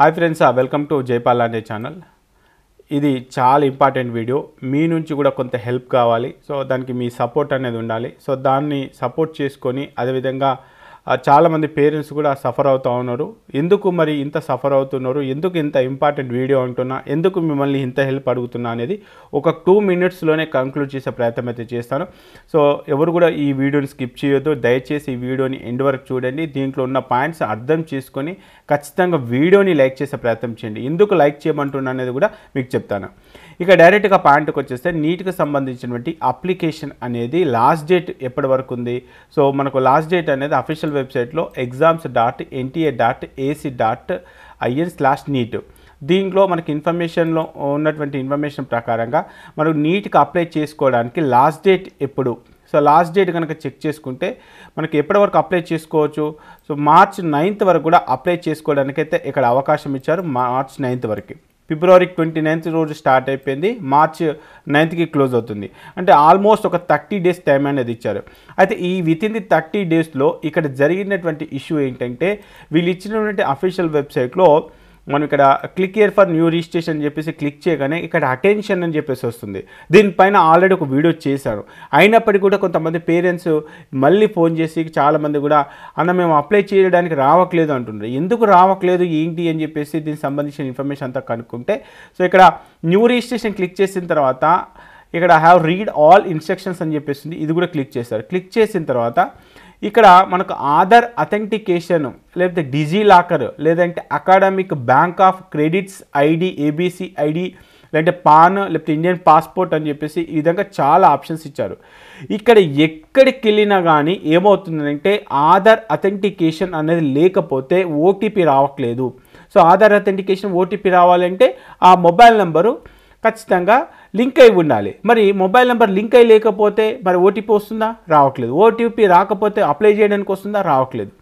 Hi friends, welcome to Jaipal అనే channel. ఇది చాలా ఇంపార్టెంట్ వీడియో. మీ నుంచి కూడా కొంత హెల్ప్ కావాలి. సో దానికి మీ సపోర్ట్ అనేది ఉండాలి. సో దాన్ని సపోర్ట్ చేసుకొని అదేవిధంగా చాలామంది పేరెంట్స్ కూడా సఫర్ అవుతూ ఉన్నారు. ఎందుకు మరి ఇంత సఫర్ అవుతున్నారు, ఎందుకు ఇంత ఇంపార్టెంట్ వీడియో అంటున్నా, ఎందుకు మిమ్మల్ని ఇంత హెల్ప్ అడుగుతున్నా అనేది ఒక 2 minutesలోనే కంక్లూడ్ చేసే ప్రయత్నం అయితే చేస్తాను. సో ఎవరు కూడా ఈ వీడియోని స్కిప్ చేయొద్దు. దయచేసి ఈ వీడియోని ఎండ్ వరకు చూడండి. దీంట్లో ఉన్న పాయింట్స్ అర్థం చేసుకొని ఖచ్చితంగా వీడియోని లైక్ చేసే ప్రయత్నం చేయండి. ఎందుకు లైక్ చేయమంటున్నా అనేది కూడా మీకు చెప్తాను. ఇక డైరెక్ట్గా పాయింట్కి వచ్చేస్తే నీట్కి సంబంధించినటువంటి అప్లికేషన్ అనేది లాస్ట్ డేట్ ఎప్పటి వరకు ఉంది. సో మనకు లాస్ట్ డేట్ అనేది అఫీషియల్ వెబ్సైట్లో exams.nta.ac.in/neet. దీంట్లో మనకి ఇన్ఫర్మేషన్లో ఉన్నటువంటి ఇన్ఫర్మేషన్ ప్రకారంగా మనకు నీట్గా అప్లై చేసుకోవడానికి లాస్ట్ డేట్ ఎప్పుడు. సో లాస్ట్ డేట్ కనుక చెక్ చేసుకుంటే మనకి ఎప్పటి వరకు అప్లై చేసుకోవచ్చు. సో March 9th వరకు కూడా అప్లై చేసుకోవడానికైతే ఇక్కడ అవకాశం ఇచ్చారు. March 9th వరకు. February 29th రోజు స్టార్ట్ అయిపోయింది, March 9th క్లోజ్ అవుతుంది. అంటే ఆల్మోస్ట్ ఒక 30 days టైం అనేది ఇచ్చారు. అయితే ఈ వితిన్ ది 30 daysలో ఇక్కడ జరిగినటువంటి ఇష్యూ ఏంటంటే వీళ్ళు ఇచ్చినటువంటి అఫీషియల్ వెబ్సైట్లో మనం ఇక్కడ click here for new registration అని చెప్పేసి క్లిక్ చేయగానే ఇక్కడ అటెన్షన్ అని చెప్పేసి వస్తుంది. దీనిపైన ఆల్రెడీ ఒక వీడియో చేశాను. అయినప్పటికీ కూడా కొంతమంది పేరెంట్స్ మళ్ళీ ఫోన్ చేసి చాలామంది కూడా అన్న మేము అప్లై చేయడానికి రావట్లేదు అంటున్నారు. ఎందుకు రావట్లేదు ఏంటి అని చెప్పేసి దీనికి సంబంధించిన ఇన్ఫర్మేషన్ అంతా కనుక్కుంటే సో ఇక్కడ న్యూ రిజిస్ట్రేషన్ క్లిక్ చేసిన తర్వాత ఇక్కడ హ్యావ్ రీడ్ ఆల్ ఇన్స్ట్రక్షన్స్ అని చెప్పేసి ఇది కూడా క్లిక్ చేశారు. క్లిక్ చేసిన తర్వాత ఇక్కడ మనకు ఆధార్ అథెంటికేషన్ లేకపోతే డిజిలాకర్ లేదంటే academic bank of credits ID ABC ID లేదంటే పాన్ లేకపోతే ఇండియన్ పాస్పోర్ట్ అని చెప్పేసి ఈ విధంగా చాలా ఆప్షన్స్ ఇచ్చారు. ఇక్కడ ఎక్కడికి వెళ్ళినా కానీ ఏమవుతుందంటే ఆధార్ అథెంటికేషన్ అనేది లేకపోతే ఓటీపీ రావట్లేదు. సో ఆధార్ అథెంటికేషన్ ఓటీపీ రావాలంటే ఆ మొబైల్ నెంబరు ఖచ్చితంగా లింక్ అయి ఉండాలి. మరి మొబైల్ నెంబర్ లింక్ అయి లేకపోతే మరి ఓటీపీ వస్తుందా? రావట్లేదు. ఓటీపీ రాకపోతే అప్లై చేయడానికి వస్తుందా? రావట్లేదు.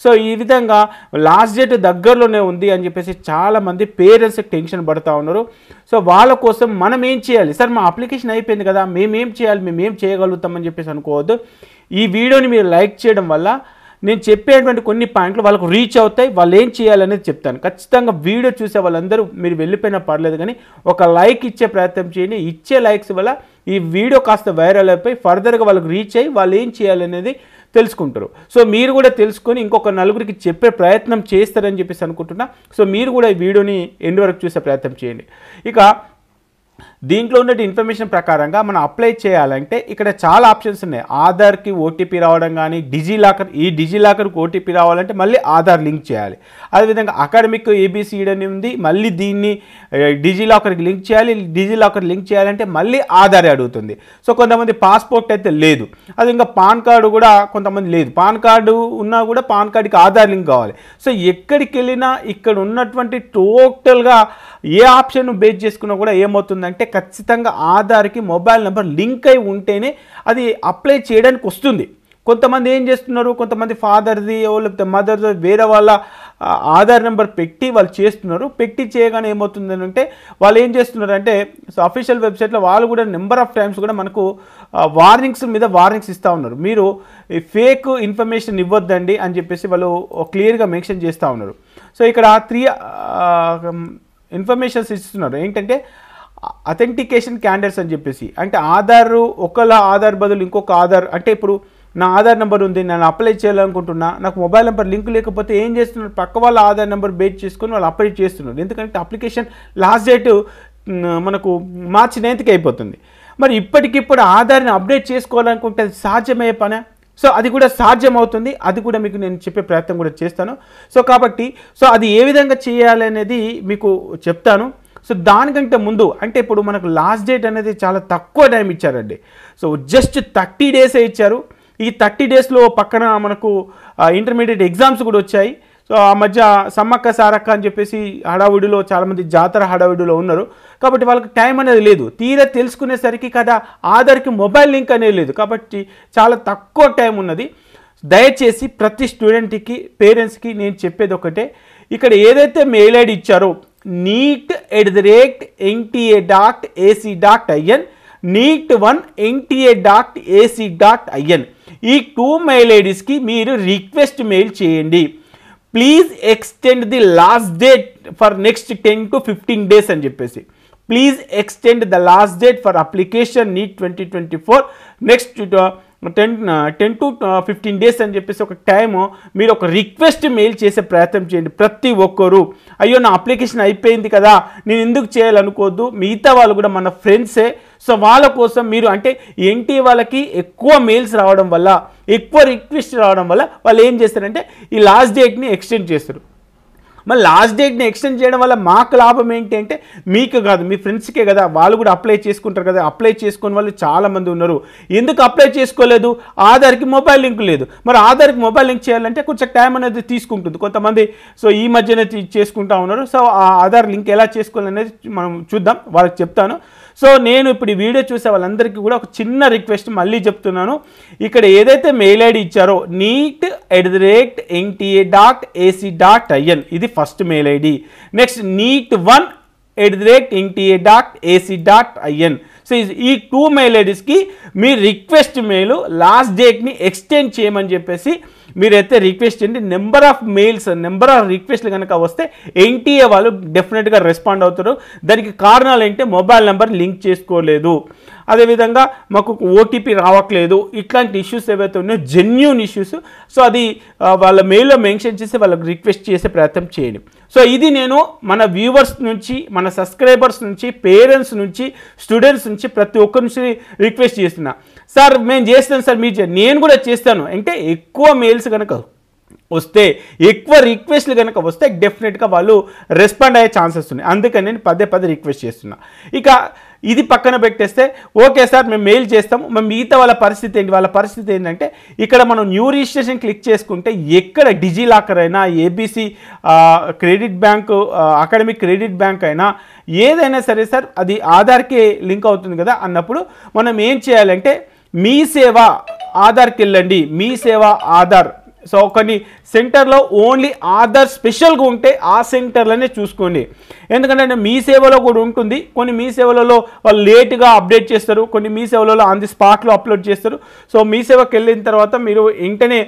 సో ఈ విధంగా లాస్ట్ డేట్ దగ్గరలోనే ఉంది అని చెప్పేసి చాలామంది పేరెంట్స్ టెన్షన్ పడుతూ ఉన్నారు. సో వాళ్ళ కోసం మనం ఏం చేయాలి? సార్ మా అప్లికేషన్ అయిపోయింది కదా, మేమేం చేయాలి, మేమేం చేయగలుగుతామని చెప్పేసి అనుకోవద్దు. ఈ వీడియోని మీరు లైక్ చేయడం వల్ల నేను చెప్పేటువంటి కొన్ని పాయింట్లు వాళ్ళకు రీచ్ అవుతాయి. వాళ్ళు ఏం చేయాలనేది చెప్తాను. ఖచ్చితంగా వీడియో చూసే వాళ్ళందరూ మీరు వెళ్ళిపోయినా పర్లేదు కానీ ఒక లైక్ ఇచ్చే ప్రయత్నం చేయండి. ఇచ్చే లైక్స్ వల్ల ఈ వీడియో కాస్త వైరల్ అయిపోయి ఫర్దర్గా వాళ్ళకు రీచ్ అయ్యి వాళ్ళు ఏం చేయాలనేది తెలుసుకుంటారు. సో మీరు కూడా తెలుసుకొని ఇంకొక నలుగురికి చెప్పే ప్రయత్నం చేస్తారని చెప్పేసి అనుకుంటున్నా. సో మీరు కూడా ఈ వీడియోని ఎండ్ వరకు చూసే ప్రయత్నం చేయండి. ఇక దీంట్లో ఉన్న ఇన్ఫర్మేషన్ ప్రకారంగా మనం అప్లై చేయాలంటే ఇక్కడ చాలా ఆప్షన్స్ ఉన్నాయి. ఆధార్కి ఓటీపీ రావడం కానీ డిజిలాకర్కి ఓటీపీ రావాలంటే మళ్ళీ ఆధార్ లింక్ చేయాలి. అదేవిధంగా అకాడమిక్ ఏబీసీడీ అని ఉంది, మళ్ళీ దీన్ని డిజిలాకర్కి లింక్ చేయాలి. డిజిలాకర్ లింక్ చేయాలంటే మళ్ళీ ఆధార్ అడుగుతుంది. సో కొంతమంది పాస్పోర్ట్ అయితే లేదు. అది ఇంకా పాన్ కార్డు కూడా కొంతమంది లేదు. పాన్ కార్డు ఉన్నా కూడా పాన్ కార్డుకి ఆధార్ లింక్ కావాలి. సో ఎక్కడికి వెళ్ళినా ఇక్కడ ఉన్నటువంటి టోటల్గా ఏ ఆప్షన్ బేస్ చేసుకున్నా కూడా ఏమవుతుందంటే ఖచ్చితంగా ఆధార్కి మొబైల్ నెంబర్ లింక్ అయి ఉంటేనే అది అప్లై చేయడానికి వస్తుంది. కొంతమంది ఏం చేస్తున్నారు, కొంతమంది ఫాదర్ది లేకపోతే మదర్ది వేరే వాళ్ళ ఆధార్ నెంబర్ పెట్టి వాళ్ళు చేస్తున్నారు. పెట్టి చేయగానే ఏమవుతుందని అంటే వాళ్ళు ఏం చేస్తున్నారు అంటే సో అఫీషియల్ వెబ్సైట్లో వాళ్ళు కూడా నెంబర్ ఆఫ్ టైమ్స్ కూడా మనకు వార్నింగ్స్ మీద వార్నింగ్స్ ఇస్తూ ఉన్నారు. మీరు ఫేక్ ఇన్ఫర్మేషన్ ఇవ్వద్దండి అని చెప్పేసి వాళ్ళు క్లియర్గా మెన్షన్ చేస్తూ ఉన్నారు. సో ఇక్కడ 3 ఇన్ఫర్మేషన్స్ ఇస్తున్నారు. ఏంటంటే అథెంటికేషన్ క్యాండిడేట్స్ అని చెప్పేసి అంటే ఆధార్ ఒకళ్ళ ఆధార్ బదులు ఇంకొక ఆధార్ అంటే ఇప్పుడు నా ఆధార్ నెంబర్ ఉంది, నేను అప్లై చేయాలనుకుంటున్నా, నాకు మొబైల్ నెంబర్ లింక్ లేకపోతే ఏం చేస్తున్నారు, పక్క వాళ్ళ ఆధార్ నెంబర్ బేస్ చేసుకొని వాళ్ళు అప్లై చేస్తున్నారు. ఎందుకంటే అప్లికేషన్ లాస్ట్ డేట్ మనకు March 9th అయిపోతుంది. మరి ఇప్పటికిప్పుడు ఆధార్ని అప్డేట్ చేసుకోవాలనుకుంటే అది సాధ్యమయ్యే పనే. సో అది కూడా సాధ్యం అవుతుంది. అది కూడా మీకు నేను చెప్పే ప్రయత్నం కూడా చేస్తాను. సో కాబట్టి అది ఏ విధంగా చేయాలి అనేది మీకు చెప్తాను. సో దానికంటే ముందు అంటే ఇప్పుడు మనకు లాస్ట్ డేట్ అనేది చాలా తక్కువ టైం ఇచ్చారండి. సో జస్ట్ 30 days ఇచ్చారు. ఈ 30 daysలో పక్కన మనకు ఇంటర్మీడియట్ ఎగ్జామ్స్ కూడా వచ్చాయి. సో ఆ మధ్య సమ్మక్క సారక్క అని చెప్పేసి హడావుడిలో చాలామంది జాతర హడావుడిలో ఉన్నారు. కాబట్టి వాళ్ళకి టైం అనేది లేదు. తీరా తెలుసుకునేసరికి కదా ఆధార్కి మొబైల్ లింక్ అనేది లేదు. కాబట్టి చాలా తక్కువ టైం ఉన్నది. దయచేసి ప్రతి స్టూడెంట్కి పేరెంట్స్కి నేను చెప్పేది ఒకటే, ఇక్కడ ఏదైతే మెయిల్ ఐడి ఇచ్చారో neet@nta.ac.in neet1@nta.ac.in ఈ 2 మెయిల్ ఐడీస్కి మీరు రిక్వెస్ట్ మెయిల్ చేయండి. Please extend the last date for next 10 to 15 days అని చెప్పేసి. Please extend the last date for application NEET 2024 next 10 to 15 days అని చెప్పేసి ఒక టైము మీరు ఒక రిక్వెస్ట్ మెయిల్ చేసే ప్రయత్నం చేయండి. ప్రతి ఒక్కరు అయ్యో నా అప్లికేషన్ అయిపోయింది కదా నేను ఎందుకు చేయాలనుకోవద్దు, మిగతా వాళ్ళు కూడా మన ఫ్రెండ్సే. సో వాళ్ళ కోసం మీరు అంటే ఏంటి వాళ్ళకి ఎక్కువ మెయిల్స్ రావడం వల్ల, ఎక్కువ రిక్వెస్ట్ రావడం వల్ల వాళ్ళు ఏం చేస్తారంటే ఈ లాస్ట్ డేట్ని ఎక్స్టెండ్ చేస్తారు. మరి లాస్ట్ డేట్ని ఎక్స్టెండ్ చేయడం వల్ల మాకు లాభం ఏంటి అంటే మీకు కాదు మీ ఫ్రెండ్స్కే కదా, వాళ్ళు కూడా అప్లై చేసుకుంటారు కదా. అప్లై చేసుకునే వాళ్ళు చాలామంది ఉన్నారు. ఎందుకు అప్లై చేసుకోలేదు? ఆధార్కి మొబైల్ లింక్ లేదు. మరి ఆధార్కి మొబైల్ లింక్ చేయాలంటే కొంచెం టైం అనేది తీసుకుంటుంది కొంతమంది. సో ఈ మధ్యనే చేసుకుంటా ఉన్నారు. సో ఆ ఆధార్ లింక్ ఎలా చేసుకోవాలనేది మనం చూద్దాం, వాళ్ళకి చెప్తాను. సో నేను ఇప్పుడు ఈ వీడియో చూసే వాళ్ళందరికీ కూడా ఒక చిన్న రిక్వెస్ట్ మళ్ళీ చెప్తున్నాను. ఇక్కడ ఏదైతే మెయిల్ ఐడి ఇచ్చారో neet@nta.ac.in ఇది first mail ID. Next neet1@nta.ac.in. So ఈ 2 మెయిల్ ఐడీస్కి మీ రిక్వెస్ట్ మెయిల్ లాస్ట్ డేట్ని ఎక్స్టెండ్ చేయమని చెప్పేసి మీరైతే రిక్వెస్ట్ చేయండి. Number of mails, number of రిక్వెస్ట్లు కనుక వస్తే ఎన్టీఏ వాళ్ళు డెఫినెట్గా రెస్పాండ్ అవుతారు. దానికి కారణాలు ఏంటంటే మొబైల్ నెంబర్ లింక్ చేసుకోలేదు, అదేవిధంగా మాకు ఓటీపీ రావట్లేదు, ఇట్లాంటి ఇష్యూస్ ఏవైతే ఉన్నాయో జెన్యూన్ ఇష్యూస్. సో అది వాళ్ళ మెయిల్లో మెన్షన్ చేసి వాళ్ళకి రిక్వెస్ట్ చేసే ప్రయత్నం చేయండి. సో ఇది నేను మన వ్యూవర్స్ నుంచి, మన సబ్స్క్రైబర్స్ నుంచి, పేరెంట్స్ నుంచి, స్టూడెంట్స్ నుంచి ప్రతి ఒక్కరి నుంచి రిక్వెస్ట్ చేస్తున్నా. సార్ మేము చేస్తాను సార్, మీరు నేను కూడా చేస్తాను అంటే ఎక్కువ మెయిల్స్ కనుక వస్తే, ఎక్కువ రిక్వెస్ట్లు కనుక వస్తే డెఫినెట్గా వాళ్ళు రెస్పాండ్ అయ్యే ఛాన్సెస్ ఉన్నాయి. అందుకని నేను పదే రిక్వెస్ట్ చేస్తున్నా. ఇక ఇది పక్కన పెట్టేస్తే ఓకే సార్ మేము మెయిల్ చేస్తాము, మేము మిగతా వాళ్ళ పరిస్థితి ఏంటి? వాళ్ళ పరిస్థితి ఏంటంటే ఇక్కడ మనం న్యూ రిజిస్ట్రేషన్ క్లిక్ చేసుకుంటే ఎక్కడ డిజిలాకర్ అయినా, ABC credit bank, academic credit bank అయినా ఏదైనా సరే సార్ అది ఆధార్కి లింక్ అవుతుంది కదా అన్నప్పుడు మనం ఏం చేయాలంటే మీ సేవ ఆధార్కి వెళ్ళండి. మీ సేవ ఆధార్. సో కొన్ని సెంటర్లో ఓన్లీ ఆధార్ స్పెషల్గా ఉంటే ఆ సెంటర్లోనే చూసుకోండి. ఎందుకంటే మీ సేవలో కూడా ఉంటుంది, కొన్ని మీ సేవలలో వాళ్ళు లేట్గా అప్డేట్ చేస్తారు, కొన్ని మీ సేవలలో ఆన్ ది స్పాట్లో అప్లోడ్ చేస్తారు. సో మీ సేవకి వెళ్ళిన తర్వాత మీరు వెంటనే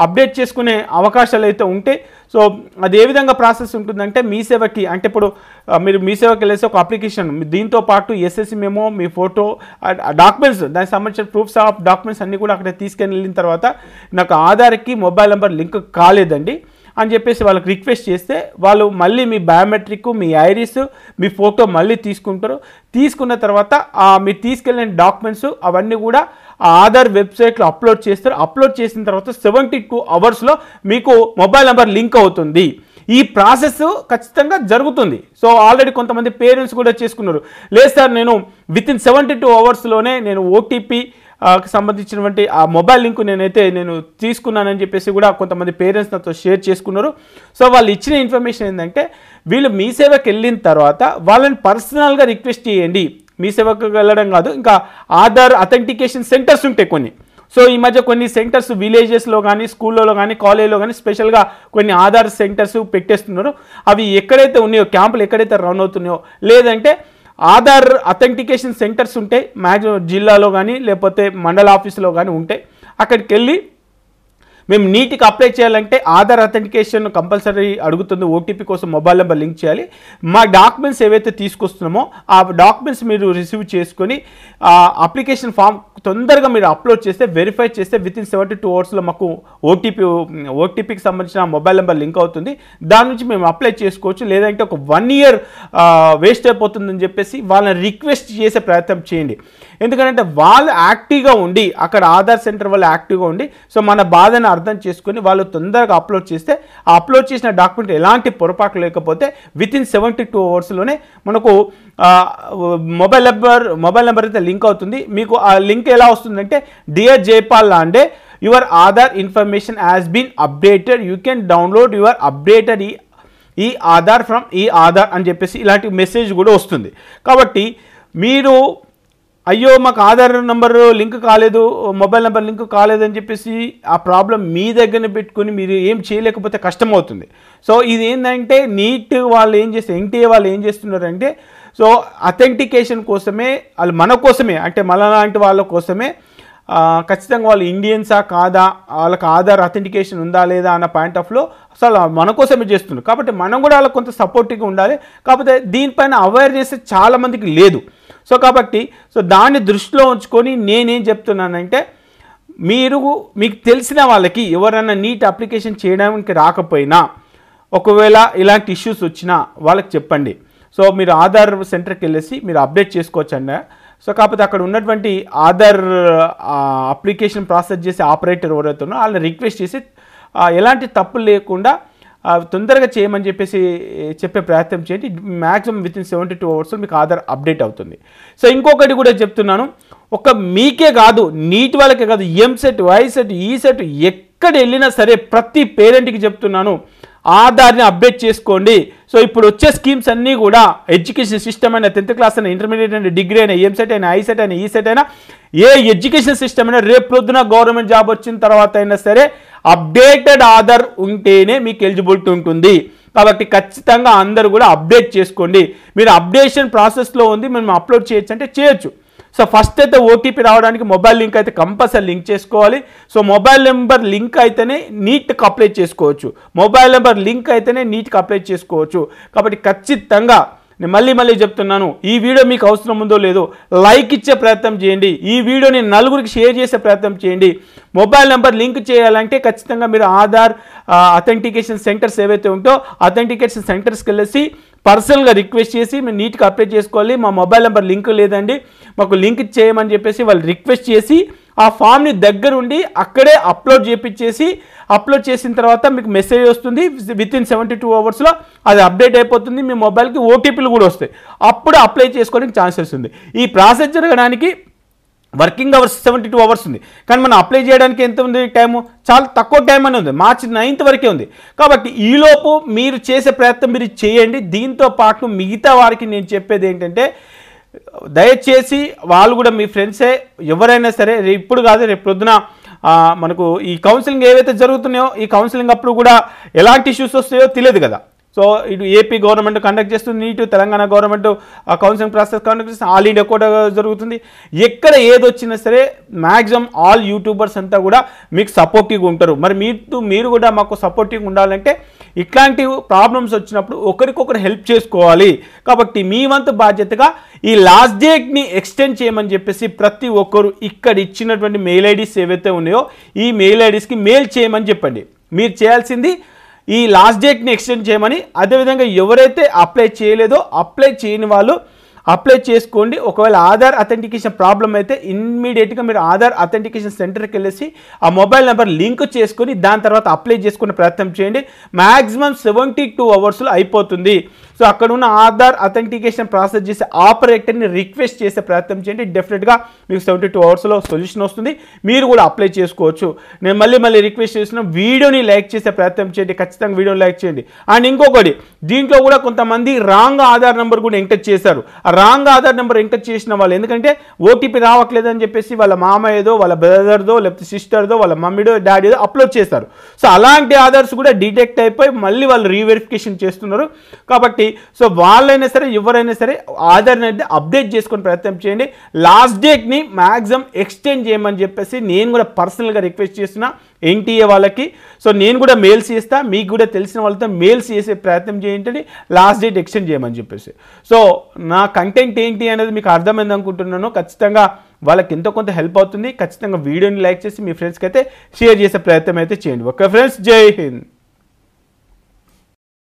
అప్డేట్ చేసుకునే అవకాశాలు అయితే ఉంటే, సో అది ఏ విధంగా ప్రాసెస్ ఉంటుందంటే మీ సేవకి అంటే ఇప్పుడు మీరు మీ సేవకి వెళ్ళేసి ఒక అప్లికేషన్ దీంతో పాటు ఎస్ఎస్సి మెమో, మీ ఫోటో, డాక్యుమెంట్స్, దానికి సంబంధించిన ప్రూఫ్స్ ఆఫ్ డాక్యుమెంట్స్ అన్నీ కూడా అక్కడ తీసుకెళ్ళి వెళ్ళిన తర్వాత నాకు ఆధార్కి మొబైల్ నెంబర్ లింక్ కాలేదండి అని చెప్పేసి వాళ్ళకి రిక్వెస్ట్ చేస్తే వాళ్ళు మళ్ళీ మీ బయోమెట్రిక్, మీ ఐరిస్, మీ ఫోటో మళ్ళీ తీసుకుంటారు. తీసుకున్న తర్వాత మీరు తీసుకెళ్ళిన డాక్యుమెంట్స్ అవన్నీ కూడా ఆధార్ వెబ్సైట్లో అప్లోడ్ చేస్తారు. అప్లోడ్ చేసిన తర్వాత 72 hours మీకు మొబైల్ నెంబర్ లింక్ అవుతుంది. ఈ ప్రాసెస్ ఖచ్చితంగా జరుగుతుంది. సో ఆల్రెడీ కొంతమంది పేరెంట్స్ కూడా చేసుకున్నారు. లేదు సార్ నేను వితిన్ 72 hours నేను ఓటీపీ సంబంధించినటువంటి ఆ మొబైల్ లింక్ నేను తీసుకున్నానని చెప్పేసి కూడా కొంతమంది పేరెంట్స్ నాతో షేర్ చేసుకున్నారు. సో వాళ్ళు ఇచ్చిన ఇన్ఫర్మేషన్ ఏంటంటే వీళ్ళు మీ సేవకి వెళ్ళిన తర్వాత వాళ్ళని పర్సనల్గా రిక్వెస్ట్ చేయండి. మీ సేవకు వెళ్ళడం కాదు, ఇంకా ఆధార్ అథెంటికేషన్ సెంటర్స్ ఉంటాయి కొన్ని. సో ఈ మధ్య కొన్ని సెంటర్స్ విలేజెస్లో కానీ, స్కూళ్ళలో కానీ, కాలేజ్లో కానీ స్పెషల్గా కొన్ని ఆధార్ సెంటర్స్ పెట్టేస్తున్నారు. అవి ఎక్కడైతే ఉన్నాయో, క్యాంపులు ఎక్కడైతే రన్ అవుతున్నాయో, లేదంటే ఆధార్ అథెంటికేషన్ సెంటర్స్ ఉంటాయి మ్యాక్సిమం జిల్లాలో కానీ లేకపోతే మండల ఆఫీసులో కానీ ఉంటాయి. అక్కడికి వెళ్ళి మేము నీట్కి అప్లై చేయాలంటే ఆధార్ అథెంటికేషన్ కంపల్సరీ అడుగుతుంది. ఓటీపీ కోసం మొబైల్ నెంబర్ లింక్ చేయాలి. మా డాక్యుమెంట్స్ ఏవైతే తీసుకొస్తున్నామో ఆ డాక్యుమెంట్స్ మీరు రిసీవ్ చేసుకొని అప్లికేషన్ ఫామ్ తొందరగా మీరు అప్లోడ్ చేస్తే, వెరిఫై చేస్తే వితిన్ 72 hours మాకు ఓటీపీకి సంబంధించిన మొబైల్ నెంబర్ లింక్ అవుతుంది. దాని నుంచి మేము అప్లై చేసుకోవచ్చు. లేదంటే ఒక 1 year వేస్ట్ అయిపోతుందని చెప్పేసి వాళ్ళని రిక్వెస్ట్ చేసే ప్రయత్నం చేయండి. ఎందుకంటే వాళ్ళు యాక్టివ్గా ఉండి, అక్కడ ఆధార్ సెంటర్ వాళ్ళు యాక్టివ్గా ఉండి, సో మన బాధను అర్థం చేసుకొని వాళ్ళు తొందరగా అప్లోడ్ చేస్తే, ఆ అప్లోడ్ చేసిన డాక్యుమెంట్ ఎలాంటి పొరపాటు లేకపోతే వితిన్ 72 hours మనకు మొబైల్ నెంబర్ అయితే లింక్ అవుతుంది. మీకు ఆ లింక్ ఎలా వస్తుందంటే dear Jaipal Lande your Aadhaar information has been updated, you can download your updated e Aadhaar from ఈ ఆధార్ అని చెప్పేసి ఇలాంటి మెసేజ్ కూడా వస్తుంది. కాబట్టి మీరు అయ్యో మాకు ఆధార్ నెంబర్ లింక్ కాలేదు, మొబైల్ నెంబర్ లింక్ కాలేదని చెప్పేసి ఆ ప్రాబ్లం మీ దగ్గరనే పెట్టుకుని మీరు ఏం చేయలేకపోతే కష్టమవుతుంది. సో ఇది ఏంటంటే నీట్ వాళ్ళు ఏం చేస్తారు, ఎన్టీఏ వాళ్ళు ఏం చేస్తున్నారంటే సో అథెంటికేషన్ కోసమే, వాళ్ళు మన కోసమే అంటే మన లాంటి వాళ్ళ కోసమే ఖచ్చితంగా వాళ్ళు ఇండియన్సా కాదా, వాళ్ళకి ఆధార్ అథెంటికేషన్ ఉందా లేదా అన్న పాయింట్ ఆఫ్ లో అసలు మన కోసమే చేస్తున్నారు. కాబట్టి మనం కూడా వాళ్ళకి కొంత సపోర్టివ్గా ఉండాలి. కాకపోతే దీనిపైన అవేర్నెస్ చాలామందికి లేదు. సో కాబట్టి దాన్ని దృష్టిలో ఉంచుకొని నేనేం చెప్తున్నానంటే, మీకు తెలిసిన వాళ్ళకి ఎవరైనా నీట్ అప్లికేషన్ చేయడానికి రాకపోయినా, ఒకవేళ ఇలాంటి ఇష్యూస్ వచ్చినా వాళ్ళకి చెప్పండి. సో మీరు ఆధార్ సెంటర్కి వెళ్ళేసి మీరు అప్డేట్ చేసుకోవచ్చు అండి. సో కాకపోతే అక్కడ ఉన్నటువంటి ఆధార్ అప్లికేషన్ ప్రాసెస్ చేసే ఆపరేటర్ ఎవరైతే ఉన్నారో వాళ్ళని రిక్వెస్ట్ చేసి ఎలాంటి తప్పులు లేకుండా తొందరగా చేయమని చెప్పే ప్రయత్నం చేయండి. మ్యాక్సిమం వితిన్ 72 అవర్స్లో మీకు ఆధార్ అప్డేట్ అవుతుంది. సో ఇంకొకటి కూడా చెప్తున్నాను, మీకే కాదు, నీట్ వాళ్ళకే కాదు, ఎంసెట్, వైసెట్, ఈసెట్ ఎక్కడ వెళ్ళినా సరే ప్రతి పేరెంట్కి చెప్తున్నాను, ఆధార్ని అప్డేట్ చేసుకోండి. సో ఇప్పుడు వచ్చే స్కీమ్స్ అన్నీ కూడా ఎడ్యుకేషన్ సిస్టమ్ అయినా, 10th క్లాస్ అయినా, ఇంటర్మీడియట్ అయినా, డిగ్రీ అయినా, ఎంసెట్ అయినా, ఐసెట్ అయినా, ఈసెట్ అయినా, ఏ ఎడ్యుకేషన్ సిస్టమ్ అయినా రేపు పొద్దున గవర్నమెంట్ జాబ్ వచ్చిన తర్వాత అయినా సరే అప్డేటెడ్ ఆధార్ ఉంటేనే మీకు ఎలిజిబిలిటీ ఉంటుంది. కాబట్టి ఖచ్చితంగా అందరూ కూడా అప్డేట్ చేసుకోండి. మీరు అప్డేషన్ ప్రాసెస్లో ఉంది, మేము అప్లోడ్ చేయొచ్చు అంటే చేయొచ్చు. సో ఫస్ట్ అయితే ఓటీపీ రావడానికి మొబైల్ లింక్ అయితే కంపల్సరీ లింక్ చేసుకోవాలి. సో మొబైల్ నెంబర్ లింక్ అయితేనే నీట్కి అప్లై చేసుకోవచ్చు. మొబైల్ నెంబర్ లింక్ అయితేనే నీట్కి అప్లై చేసుకోవచ్చు. కాబట్టి ఖచ్చితంగా నేను మళ్ళీ చెప్తున్నాను, ఈ వీడియో మీకు అవసరం ఉందో లేదో లైక్ ఇచ్చే ప్రయత్నం చేయండి. ఈ వీడియోని నలుగురికి షేర్ చేసే ప్రయత్నం చేయండి. మొబైల్ నెంబర్ లింక్ చేయాలంటే ఖచ్చితంగా మీరు ఆధార్ అథెంటికేషన్ సెంటర్స్ ఏవైతే ఉంటో అథెంటికేషన్ సెంటర్స్కి వెళ్ళేసి పర్సనల్గా రిక్వెస్ట్ చేసి మీరు నీట్గా అప్లై చేసుకోవాలి. మా మొబైల్ నెంబర్ లింక్ లేదండి, మాకు లింక్ చేయమని చెప్పేసి వాళ్ళు రిక్వెస్ట్ చేసి ఆ ఫామ్ని దగ్గరుండి అక్కడే అప్లోడ్ చేసిన తర్వాత మీకు మెసేజ్ వస్తుంది. వితిన్ 72 అవర్స్లో అది అప్డేట్ అయిపోతుంది. మీ మొబైల్కి ఓటీపీలు కూడా వస్తాయి. అప్పుడు అప్లై చేసుకోవడానికి ఛాన్సెస్ ఉంది. ఈ ప్రాసెస్ జరగడానికి వర్కింగ్ అవర్స్ 72 అవర్స్ ఉంది. కానీ మనం అప్లై చేయడానికి ఎంత ఉంది టైము? చాలా తక్కువ టైం అని ఉంది, March 9th వరకే ఉంది. కాబట్టి ఈలోపు మీరు చేసే ప్రయత్నం మీరు చేయండి. దీంతో పాటు మిగతా వారికి నేను చెప్పేది ఏంటంటే, దయచేసి వాళ్ళు కూడా మీ ఫ్రెండ్సే ఎవరైనా సరే ఇప్పుడు కాదు రేపు పొద్దున మనకు ఈ కౌన్సిలింగ్ ఏవైతే జరుగుతున్నాయో ఈ కౌన్సిలింగ్ అప్పుడు కూడా ఎలాంటి ఇష్యూస్ వస్తాయో తెలియదు కదా. సో ఇటు ఏపీ గవర్నమెంట్ కండక్ట్ చేస్తుంది, NEET Telangana government counselling process conduct చేస్తుంది, ఆల్ ఇండియా కూడా జరుగుతుంది. ఎక్కడ ఏది వచ్చినా సరే మ్యాక్సిమం ఆల్ యూట్యూబర్స్ అంతా కూడా మీకు సపోర్టివ్గా ఉంటారు. మరి మీరు కూడా మాకు సపోర్టివ్గా ఉండాలంటే ఇట్లాంటి ప్రాబ్లమ్స్ వచ్చినప్పుడు ఒకరికొకరు హెల్ప్ చేసుకోవాలి. కాబట్టి మీ వంతు బాధ్యతగా ఈ లాస్ట్ డేట్ని ఎక్స్టెండ్ చేయమని చెప్పేసి ప్రతి ఒక్కరు ఇక్కడ ఇచ్చినటువంటి మెయిల్ ఐడీస్ ఏవైతే ఉన్నాయో ఈ మెయిల్ ఐడీస్కి మెయిల్ చేయమని చెప్పండి. మీరు చేయాల్సింది ఈ లాస్ట్ డేట్ని ఎక్స్టెండ్ చేయమని. అదేవిధంగా ఎవరైతే అప్లై చేయలేదో అప్లై చేయని వాళ్ళు అప్లై చేసుకోండి. ఒకవేళ ఆధార్ అథెంటికేషన్ ప్రాబ్లం అయితే ఇమ్మీడియట్గా మీరు ఆధార్ అథెంటికేషన్ సెంటర్కి వెళ్ళేసి ఆ మొబైల్ నెంబర్ లింక్ చేసుకొని దాని తర్వాత అప్లై చేసుకునే ప్రయత్నం చేయండి. మ్యాక్సిమం 72 అవర్స్లో అయిపోతుంది. సో అక్కడ ఉన్న ఆధార్ అథెంటికేషన్ ప్రాసెస్ చేసే ఆపరేటర్ని రిక్వెస్ట్ చేసే ప్రయత్నం చేయండి. డెఫినెట్గా మీకు 72 అవర్స్లో సొల్యూషన్ వస్తుంది. మీరు కూడా అప్లై చేసుకోవచ్చు. నేను మళ్ళీ రిక్వెస్ట్ చేసిన వీడియోని లైక్ చేసే ప్రయత్నం చేయండి. ఖచ్చితంగా వీడియోని లైక్ చేయండి. అండ్ ఇంకొకటి, దీంట్లో కూడా కొంతమంది రాంగ్ ఆధార్ నెంబర్ కూడా ఎంటర్ చేశారు. ఆ రాంగ్ ఆధార్ నెంబర్ ఎంటర్ చేసిన వాళ్ళు ఎందుకంటే ఓటీపీ రావట్లేదని చెప్పేసి వాళ్ళ మామయ్యదో వాళ్ళ బ్రదర్దో లేకపోతే సిస్టర్దో వాళ్ళ మమ్మీడో డాడీదో అప్లోడ్ చేస్తారు. సో అలాంటి ఆధార్స్ కూడా డిటెక్ట్ అయిపోయి మళ్ళీ వాళ్ళు రీవెరిఫికేషన్ చేస్తున్నారు. కాబట్టి సో వాళ్ళైనా సరే ఎవరైనా సరే ఆధార్ అనేది అప్డేట్ చేసుకునే ప్రయత్నం చేయండి. లాస్ట్ డేట్ని మ్యాక్సిమం ఎక్స్టెండ్ చేయమని చెప్పేసి నేను కూడా పర్సనల్గా రిక్వెస్ట్ చేస్తున్నా ఎన్టీఏ వాళ్ళకి. సో నేను కూడా మెయిల్స్ చేస్తా, మీకు కూడా తెలిసిన వాళ్ళతో మెయిల్స్ చేసే ప్రయత్నం చేయండి లాస్ట్ డేట్ ఎక్స్టెండ్ చేయమని చెప్పేసి. సో నా కంటెంట్ ఏంటి అనేది మీకు అర్థమైంది అనుకుంటున్నాను. ఖచ్చితంగా వాళ్ళకి ఎంతో కొంత హెల్ప్ అవుతుంది. ఖచ్చితంగా వీడియోని లైక్ చేసి మీ ఫ్రెండ్స్కి అయితే షేర్ చేసే ప్రయత్నం అయితే చేయండి. ఓకే ఫ్రెండ్స్, జై హింద్.